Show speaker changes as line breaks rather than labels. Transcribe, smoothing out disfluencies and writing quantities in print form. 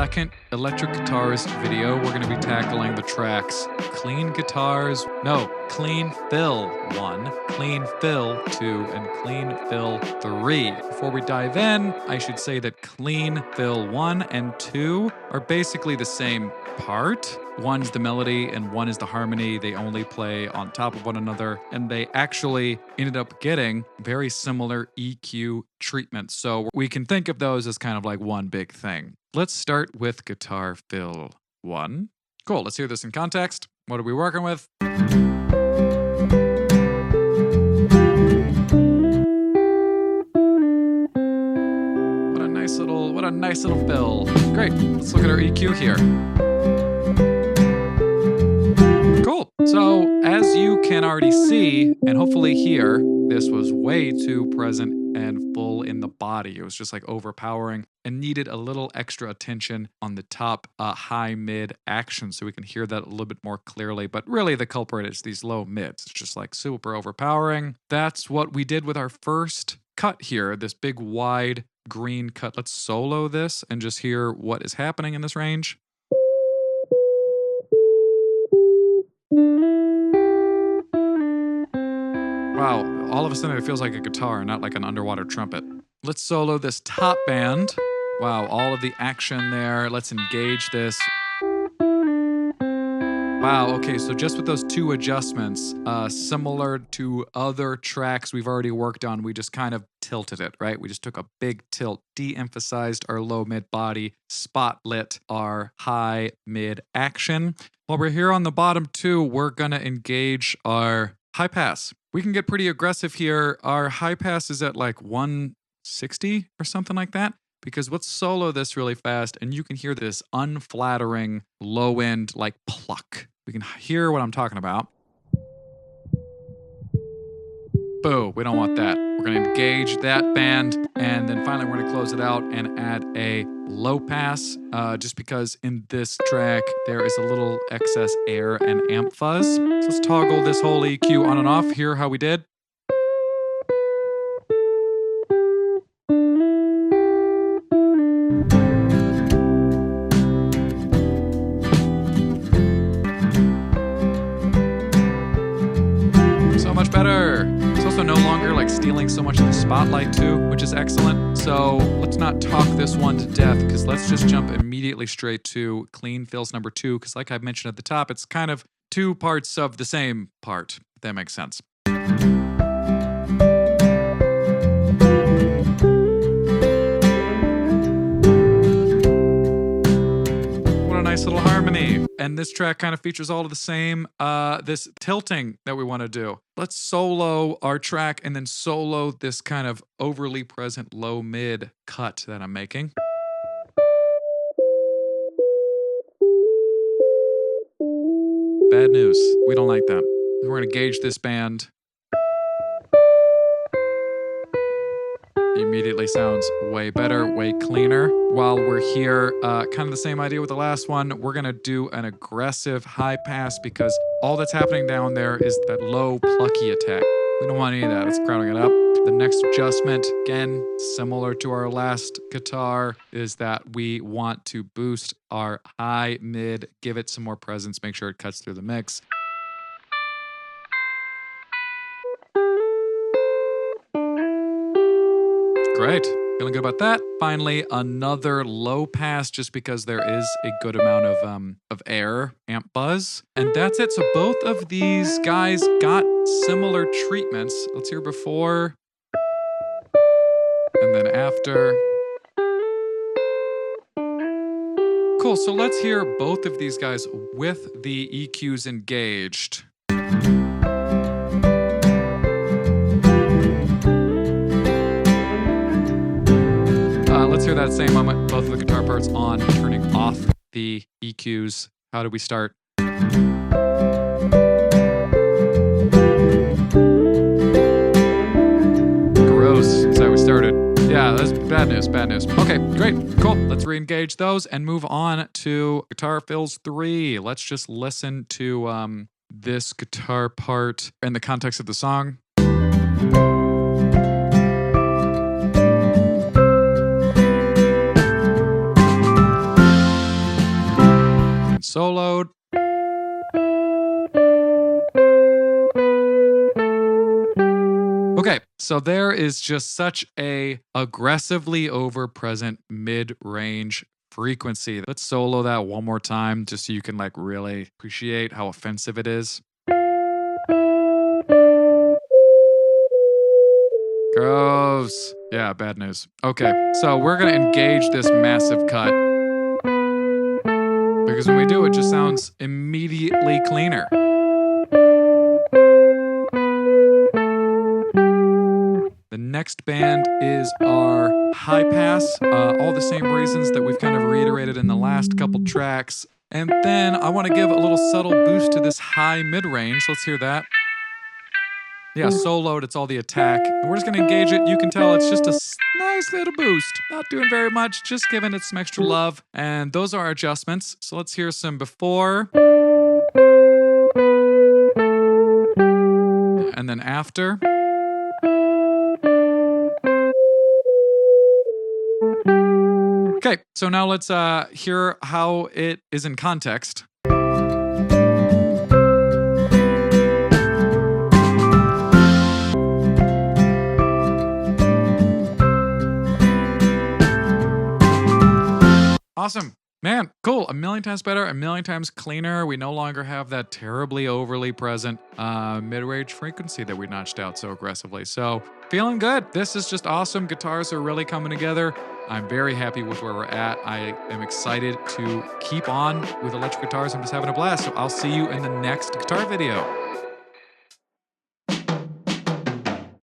second electric guitarist video, we're going to be tackling the tracks Clean Guitars, no, Clean Fill 1, Clean Fill 2, and Clean Fill 3. Before we dive in, I should say that Clean Fill 1 and 2 are basically the same part. One's the melody and one is the harmony. They only play on top of one another, and they actually ended up getting very similar EQ treatments. So we can think of those as kind of like one big thing. Let's start with Guitar Fill 1. Cool, let's hear this in context. What are we working with? What a nice little fill. Great, let's look at our EQ here. Cool, so as you can already see, and hopefully hear, this was way too present and full in the body. It was just like overpowering and needed a little extra attention on the top high mid action so we can hear that a little bit more clearly. But really the culprit is these low mids. It's just like super overpowering. That's what we did with our first cut here, this big wide green cut. Let's solo this and just hear what is happening in this range. Wow, all of a sudden it feels like a guitar, not like an underwater trumpet. Let's solo this top band. Wow, all of the action there. Let's engage this. Wow, okay, so just with those two adjustments, similar to other tracks we've already worked on, we just kind of tilted it, right? We just took a big tilt, de-emphasized our low-mid body, spotlit our high-mid action. While we're here on the bottom too, we're gonna engage our high pass. We can get pretty aggressive here. Our high pass is at like 160 or something like that. Because let's solo this really fast and you can hear this unflattering low end like pluck. We can hear what I'm talking about. Boo, we don't want that. We're gonna engage that band and then finally we're gonna close it out and add a low pass just because in this track there is a little excess air and amp fuzz. So let's toggle this whole EQ on and off. Hear how we did. So much better. It's also no longer like stealing so much of the spotlight too, which is excellent. So let's not talk this one to death because let's just jump immediately straight to Clean Fills number 2 because like I mentioned at the top, it's kind of two parts of the same part, if that makes sense. Nice little harmony. And this track kind of features all of the same, this tilting that we want to do. Let's solo our track and then solo this kind of overly present low mid cut that I'm making. Bad news. We don't like that. We're going to gauge this band. Immediately sounds way better, way cleaner. While we're here, kind of the same idea with the last one, we're gonna do an aggressive high pass because all that's happening down there is that low plucky attack. We don't want any of that, it's crowding it up. The next adjustment, again, similar to our last guitar, is that we want to boost our high mid, give it some more presence, make sure it cuts through the mix. Great. Feeling good about that. Finally, another low pass just because there is a good amount of air, amp buzz. And that's it. So both of these guys got similar treatments. Let's hear before and then after. Cool. So let's hear both of these guys with the EQs engaged. Let's hear that same moment, both of the guitar parts on, turning off the EQs. How do we start? Gross. That's how we started. Yeah, that's bad news, bad news. Okay, great, cool. Let's re-engage those and move on to Guitar Fills 3. Let's just listen to this guitar part in the context of the song. soloed. Okay, so there is just such a aggressively over-present mid-range frequency. Let's solo that one more time just so you can like really appreciate how offensive it is. Gross. Yeah, bad news. Okay, so we're gonna engage this massive cut because when we do, it just sounds immediately cleaner. The next band is our high pass, all the same reasons that we've kind of reiterated in the last couple tracks. And then I want to give a little subtle boost to this high mid-range. Let's hear that. Yeah, soloed, it's all the attack. And we're just gonna engage it. You can tell it's just a nice little boost. Not doing very much, just giving it some extra love. And those are our adjustments. So let's hear some before. And then after. Okay, so now let's hear how it is in context. Awesome. Man, cool. A million times better, a million times cleaner. We no longer have that terribly overly present mid-range frequency that we notched out so aggressively. So feeling good. This is just awesome. Guitars are really coming together. I'm very happy with where we're at. I am excited to keep on with electric guitars. I'm just having a blast. So I'll see you in the next guitar video.